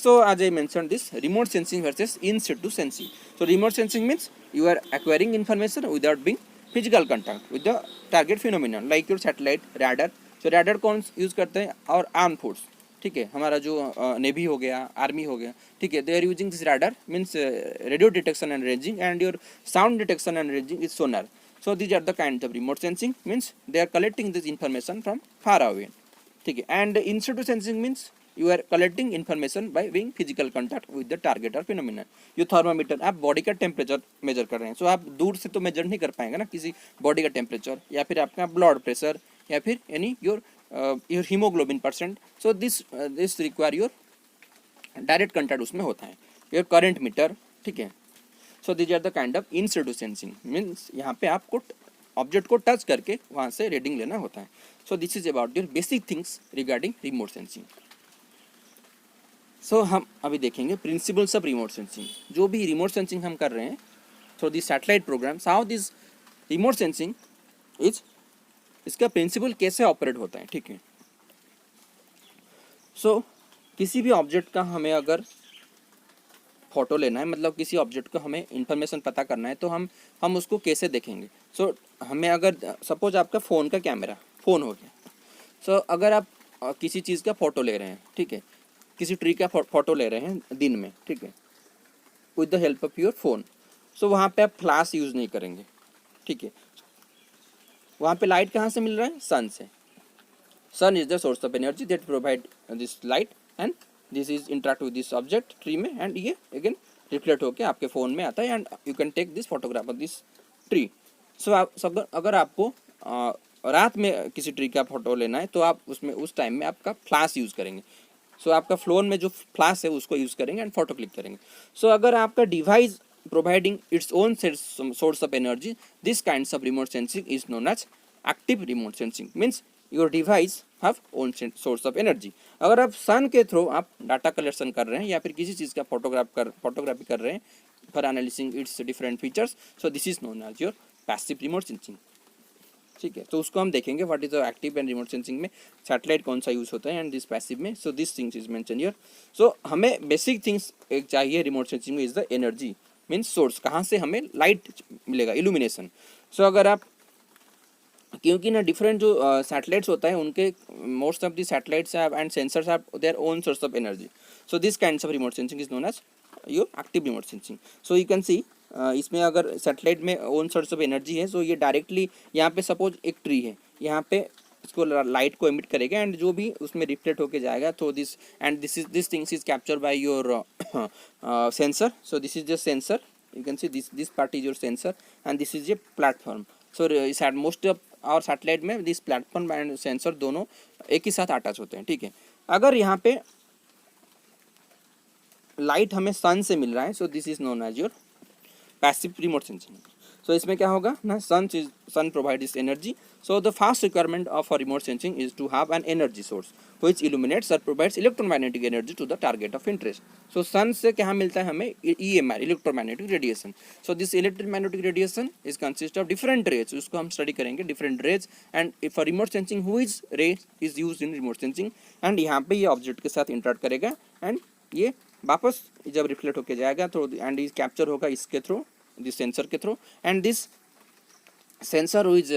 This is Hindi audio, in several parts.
So as I mentioned, this remote sensing versus in situ sensing. So remote sensing means you are acquiring information without being physical contact with the target phenomenon, like your satellite, radar. So radar कौन यूज करते हैं? और आर्म फोर्स, ठीक है, हमारा जो नेवी हो गया, आर्मी हो गया, ठीक है, they are using this radar means radio detection and ranging, and your sound detection and ranging is sonar. So these are the kinds of remote sensing, means they are collecting this information from far away, ठीक है. And in situ sensing means you are collecting information by being physical contact with the target or phenomenon. Yo thermometer, आप बॉडी का टेम्परेचर मेजर कर रहे हैं, सो आप दूर से तो मेजर नहीं कर पाएंगे ना किसी बॉडी का टेम्परेचर, या फिर आपका ब्लड प्रेशर, या फिर any your haemoglobin percent. So this require your direct contact उसमें होता है. योर करंट मीटर, ठीक है. So this are the kind of in situ sensing, means यहाँ पे आपको ऑब्जेक्ट को टच करके वहाँ से रीडिंग लेना होता है. So this is about your basic things regarding remote sensing. So हम अभी देखेंगे प्रिंसिपल्स ऑफ रिमोट सेंसिंग. जो भी रिमोट सेंसिंग हम कर रहे हैं through this satellite programs, how this remote sensing is, इसका प्रिंसिपल कैसे ऑपरेट होता है, ठीक है. सो किसी भी ऑब्जेक्ट का हमें अगर फ़ोटो लेना है, मतलब किसी ऑब्जेक्ट को हमें इंफॉर्मेशन पता करना है, तो हम उसको कैसे देखेंगे. सो हमें अगर सपोज आपका फ़ोन का कैमरा फ़ोन हो गया. सो अगर आप किसी चीज़ का फ़ोटो ले रहे हैं, ठीक है, किसी ट्री का फ़ोटो ले रहे हैं दिन में, ठीक है, with the help of your phone. So वहाँ पे आप फ्लैश यूज़ नहीं करेंगे, ठीक है. वहाँ पे लाइट कहाँ से मिल रहा है? सन से. Sun is the source of energy that provide this light, and this is interact with this object tree में, एंड ये अगेन रिफ्लेक्ट होकर आपके फ़ोन में आता है, and you can take this photograph of this tree. So अगर आपको रात में किसी ट्री का फ़ोटो लेना है, तो आप उसमें उस टाइम में आपका फ्लैश यूज़ करेंगे. सो आपका फ़ोन में जो फ्लैश है उसको यूज़ करेंगे एंड फोटो क्लिक करेंगे. सो अगर आपका device providing its own source of energy, this kinds of remote sensing is known as active remote sensing, means your device have own source of energy. अगर आप सन के थ्रू आप डाटा कलेक्शन कर रहे हैं, या फिर किसी चीज़ का फोटोग्राफी कर रहे हैं for analysing its different features, so this is known as your passive remote sensing, ठीक है. तो उसको हम देखेंगे what is the active and remote sensing में सैटेलाइट कौन सा यूज़ होता है, एंड दिस पैसिव में. So this things is mention here. So हमें बेसिक थिंग्स एक चाहिए रिमोट सेंसिंग में, is the energy, means source, कहाँ से हमें लाइट मिलेगा, इल्यूमिनेशन. सो अगर आप, क्योंकि ना डिफरेंट जो सैटेलाइट्स होता है उनके most of the satellites and sensors have their own source of energy. So this kinds of remote sensing is known as your active remote sensing. So you can see इसमें अगर सैटेलाइट में ओन सोर्स ऑफ एनर्जी है, सो ये डायरेक्टली यहाँ पे सपोज एक ट्री है, यहाँ पे इसको लाइट को एमिट करेगा, एंड जो भी उसमें रिफ्लेक्ट होके जाएगा, तो this things is capture by your sensor. So this is the sensor, you can see this part is your sensor, and this is a platform. So most of और सैटेलाइट में दिस प्लेटफॉर्म एंड सेंसर दोनों एक ही साथ अटैच होते हैं, ठीक है. अगर यहाँ पे लाइट हमें सन से मिल रहा है, so this is known as your passive remote sensing. So इसमें क्या होगा ना, sun provide this energy. So the first requirement of a remote sensing is to have an energy source which illuminates और provides electromagnetic energy to the target of interest. So sun से क्या मिलता है हमें? EMR, electromagnetic radiation. So this electromagnetic radiation is consist of different rays, उसको हम स्टडी करेंगे different rays. And for remote sensing whose ray is use in remote sensing, and यहाँ पे ये ऑब्जेक्ट के साथ इंटरेक्ट करेगा, एंड ये वापस जब रिफ्लेक्ट होकर जाएगा तो एंड ये कैप्चर होगा इसके थ्रू, दिस सेंसर के थ्रू, एंड दिस सेंसर इज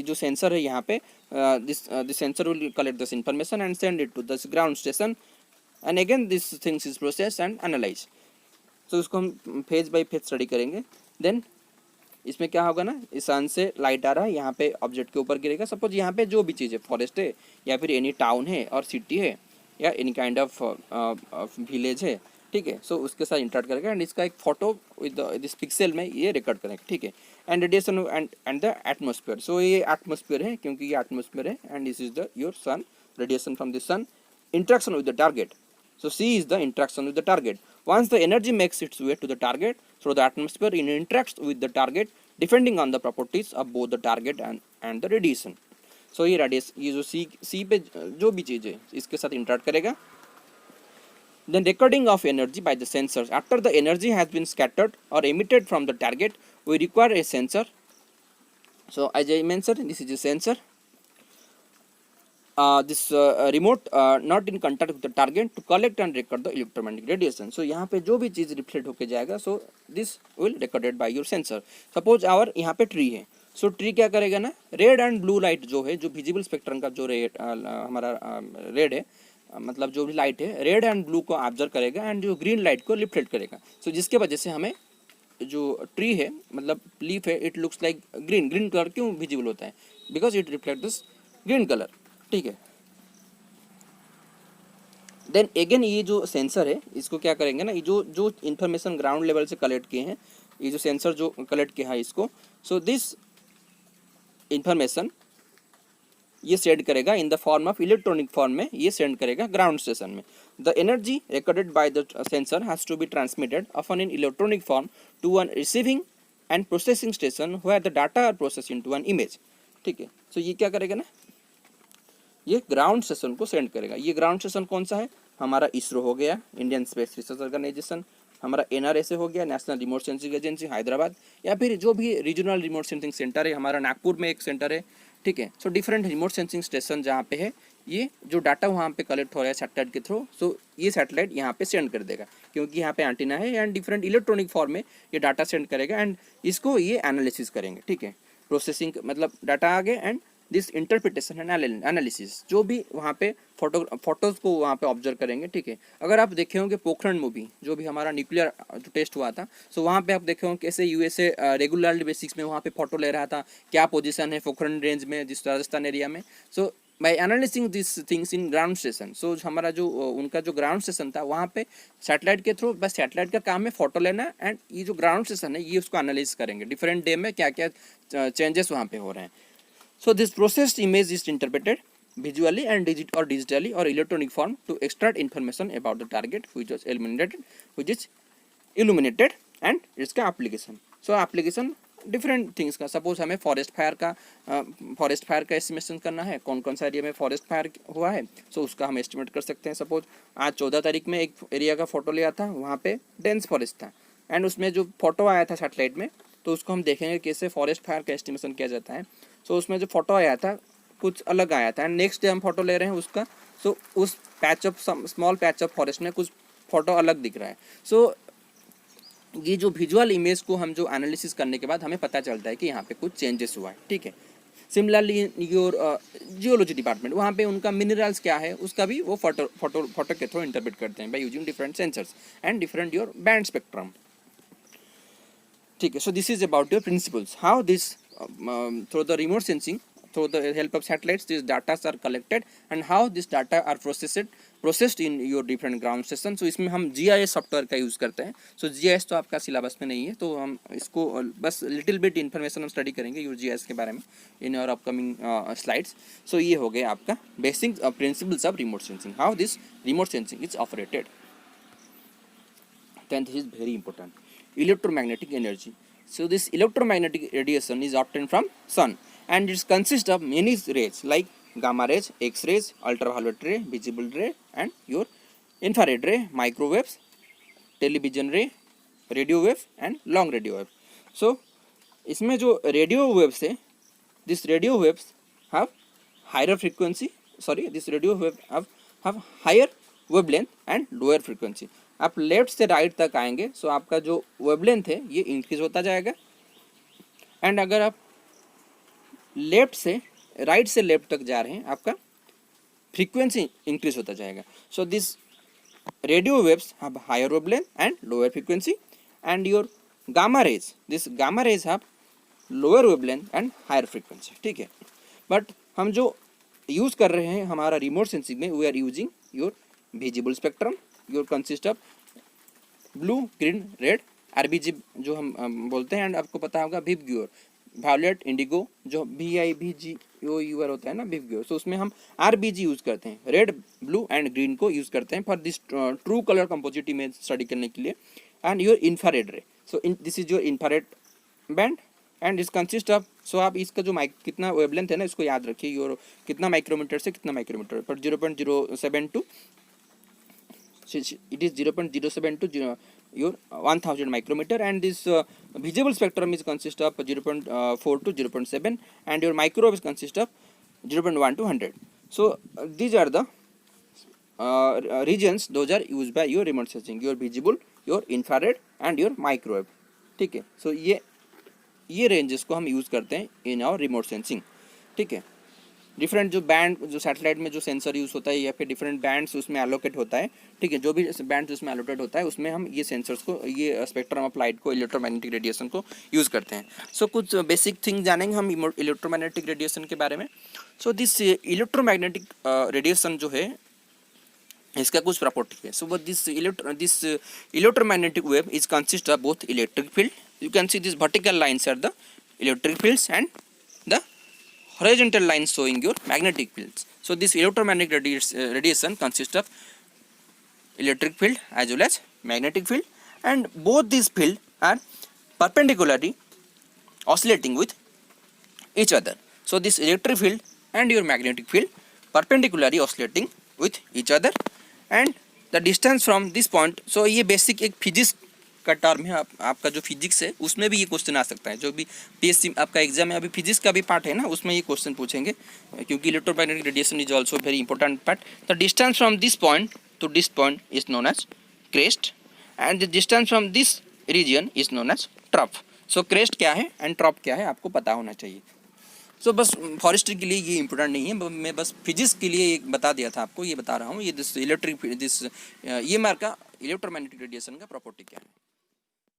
जो सेंसर है यहाँ पे, this sensor will collect this information and send it to this ground station, and again this things is process and analyse. तो उसको हम फेज बाय फेज स्टडी करेंगे. देन इसमें क्या होगा ना, इस सन से लाइट आ रहा है, यहाँ पे ऑब्जेक्ट के ऊपर गिरेगा. सपोज यहाँ पे जो भी चीज़ है, फॉरेस्ट है, या फिर एनी टाउन है और सिटी है, या एनी काइंड ऑफ विलेज है, ठीक है. सो उसके साथ इंटरेक्ट करेगा, एंड इसका एक फोटो विद दिस पिक्सल में ये रिकॉर्ड करेगा, ठीक है. And radiation and the atmosphere. So ये एटमोस्फेयर है, क्योंकि ये एटमोस्फेयर है, and this is the your sun, radiation from the sun, interaction with the target. So C is the interaction with the target. Once the energy makes its way to the target through the atmosphere, it interacts with the target depending on the properties of both the target and the radiation. So ये radiation, ये जो C पे जो भी चीज़ है इसके साथ interact करेगा. Then recording of energy by the sensors. After the energy has been scattered or emitted from the target, we require a sensor. So as I mentioned, this is a sensor. this remote not in contact with the target to collect and record the electromagnetic radiation. So यहाँ पे जो भी चीज़ रिफ्लेक्ट होके जाएगा, so this will recorded by your sensor. Suppose our यहाँ पे ट्री है, so ट्री क्या करेगा ना, रेड एंड ब्लू लाइट जो है, जो विजिबल स्पेक्ट्रम का जो रेड हमारा रेड है, मतलब जो भी लाइट है, रेड एंड ब्लू को ऑब्जर्व करेगा एंड जो ग्रीन लाइट को रिफ्लेक्ट करेगा. सो जिसके वजह से हमें जो ट्री है, मतलब लीफ है, it looks like green. Green colour क्यों विजिबल होता है? Because it reflect this green colour. ठीक है. देन अगेन ये जो सेंसर है, इसको क्या करेंगे ना, ये जो जो इन्फॉर्मेशन ग्राउंड लेवल से कलेक्ट किए हैं, ये जो सेंसर जो कलेक्ट किया है इसको, सो दिस इन्फॉर्मेशन ये सेंड करेगा in the form of electronic form में, ये सेंड करेगा ग्राउंड स्टेशन में. The energy recorded by the sensor has to be transmitted often in electronic form to one receiving and processing station where the data are process into an image. ठीक है. सो ये क्या करेगा ना, ये ग्राउंड स्टेशन को सेंड करेगा. ये ग्राउंड स्टेशन कौन सा है? हमारा इसरो हो गया, इंडियन स्पेस रिसर्च ऑर्गेनाइजेशन, हमारा NRSA हो गया, national remote sensing agency Hyderabad, या फिर जो भी रीजनल रिमोट सेंसिंग सेंटर है, हमारा नागपुर में एक सेंटर है. ठीक है. So different remote sensing station जहाँ पे है, ये जो डाटा वहाँ पे कलेक्ट हो रहा है सैटेलाइट के थ्रू, सो ये सैटेलाइट यहाँ पे सेंड कर देगा, क्योंकि यहाँ पे एंटीना है एंड डिफरेंट इलेक्ट्रॉनिक फॉर्म में ये डाटा सेंड करेगा एंड इसको ये एनालिसिस करेंगे. ठीक है. प्रोसेसिंग मतलब डाटा आ गए and this interpretation and analysis, जो भी वहाँ पे फोटोज़ को वहाँ पे ऑब्जर्व करेंगे. ठीक है. अगर आप देखे होंगे पोखरण मूवी, जो भी हमारा न्यूक्लियर जो टेस्ट हुआ था, सो वहाँ पे आप देखे होंगे कैसे USA रेगुलरली बेसिक्स में वहाँ पे फोटो ले रहा था, क्या पोजीशन है पोखरण रेंज में, जिस राजस्थान एरिया में. So by analysing this things in ground station, so हमारा जो उनका जो ग्राउंड स्टेशन था, वहाँ पे सैटेलाइट के थ्रू, बस सैटेलाइट का काम है फोटो लेना एंड ये जो ग्राउंड स्टेशन है ये उसको एनालिसिस करेंगे डिफरेंट डे में क्या क्या चेंजेस वहाँ पे हो रहे हैं. So this processed image is interpreted visually and digitally or electronic form to extract information about the target which is illuminated and इसका application. So application different things का. सपोज हमें फॉरेस्ट फायर का एस्टिमेशन करना है, कौन कौन सा एरिया में फॉरेस्ट फायर हुआ है, सो उसका हम एस्टिमेट कर सकते हैं. सपोज आज 14 तारीख में एक एरिया का फोटो लिया था, वहाँ पे डेंस फॉरेस्ट था एंड उसमें जो फोटो आया था सैटेलाइट में, तो उसको हम देखेंगे कैसे फॉरेस्ट फायर का एस्टिमेशन किया जाता है. सो उसमें जो फोटो आया था कुछ अलग आया था एंड नेक्स्ट डे हम फोटो ले रहे हैं उसका, सो उस patch of small patch of forest में कुछ फोटो अलग दिख रहा है. सो ये जो विजुअल इमेज को हम जो एनालिसिस करने के बाद हमें पता चलता है कि यहाँ पे कुछ चेंजेस हुआ है. ठीक है. सिमिलरली योर जियोलॉजी डिपार्टमेंट, वहाँ पे उनका मिनरल्स क्या है उसका भी वो फोटो के थ्रू इंटरप्रेट करते हैं by using different sensors and different your band spectrum. ठीक है. So this is about your principles, how this through the remote sensing, through the help of satellites, these data are collected and how this data are processed in your different ground station. So इसमें हम GIS सॉफ्टवेयर का यूज़ करते हैं. So GIS तो आपका सिलेबस में नहीं है, तो हम इसको बस लिटिल बिट इन्फॉर्मेशन हम स्टडी करेंगे योर GIS के बारे में इन योर अपकमिंग स्लाइड्स. सो ये हो गया आपका basic principles of remote sensing, how this remote sensing is operated. Then this is very important, electromagnetic energy. So this electromagnetic radiation is obtained from sun and it consists of many rays like gamma rays, X-rays, ultraviolet ray, visible ray and your infrared ray, microwaves, television ray, radio wave and long radio wave. So इसमें जो radio waves है, this radio waves have higher frequency, this radio wave have higher wavelength and lower frequency. आप लेफ्ट से राइट तक आएंगे, सो आपका जो वेवलेंथ है ये इंक्रीज होता जाएगा एंड अगर आप लेफ्ट से लेफ्ट तक जा रहे हैं आपका फ्रीक्वेंसी इंक्रीज होता जाएगा. So this radio waves have higher wavelength and lower frequency and your gamma rays, this gamma rays have lower wavelength and higher frequency. ठीक है. बट हम जो यूज़ कर रहे हैं हमारा रिमोट सेंसिंग में, we are using your visible spectrum, your consist of blue, green, red, RBG जो हम बोलते हैं एंड आपको पता होगा विबग्योर, वायलेट, इंडिगो, जो VIBGOUR होता है ना विबग्योर. सो उसमें हम RBG यूज़ करते हैं, रेड, ब्लू एंड ग्रीन को यूज़ करते हैं for this true colour composite image study करने के लिए. And your infrared ray, so this is your infrared band and this consist of, so आप इसका जो कितना वेवलेंथ है ना इसको याद रखिए, योर कितना माइक्रोमीटर से कितना माइक्रोमीटर पर 0.072, it is 0.072 your 1000 micrometer and this visible spectrum is consist of 0.4 to 0.7 and your microwave consist of 0.1 to 100. So these are the regions, those are used by your remote sensing, your visible, your infrared and your microwave. ठीक है. So ये रेंजेस को हम यूज़ करते हैं इन आवर रिमोट सेंसिंग. ठीक है. डिफरेंट जो बैंड, जो सैटेलाइट में जो सेंसर यूज़ होता है या फिर डिफरेंट बैंड्स उसमें एलोकेट होता है. ठीक है. जो भी बैंड्स उसमें एलोकेट होता है उसमें हम ये सेंसर्स को, ये स्पेक्ट्रम ऑफ लाइट को, इलेक्ट्रोमैग्नेटिक रेडिएशन को यूज़ करते हैं. सो कुछ बेसिक थिंग जानेंगे हम इलेक्ट्रोमैग्नेटिक रेडिएशन के बारे में. सो दिस इलेक्ट्रोमैग्नेटिक रेडिएशन जो है इसका कुछ प्रॉपर्टी है. So this electromagnetic wave is consist of both electric field. You can see this vertical lines are the electric fields and the horizontal lines showing your magnetic fields. So this electromagnetic radiation consists of electric field as well as magnetic field, and both these fields are perpendicularly oscillating with each other. So this electric field and your magnetic field perpendicularly oscillating with each other, and the distance from this point. So ये basic एक physics का टर्म है. आपका जो फिजिक्स है उसमें भी ये क्वेश्चन आ सकता है. जो भी पीएससी आपका एग्जाम है, अभी फिजिक्स का भी पार्ट है ना, उसमें ये क्वेश्चन पूछेंगे क्योंकि electromagnetic radiation is also very important part. The distance from this point to this point is known as crest and the distance from this region is known as trough. So crest क्या है एंड ट्रफ क्या है आपको पता होना चाहिए. सो बस फॉरेस्ट्री के लिए ये इंपॉर्टेंट नहीं है, मैं बस फिजिक्स के लिए एक बता दिया था आपको, ये बता रहा हूँ. ये दिस ये मार्क का इलेक्ट्रोमैग्नेटिक रेडिएशन का प्रॉपर्टी क्या है.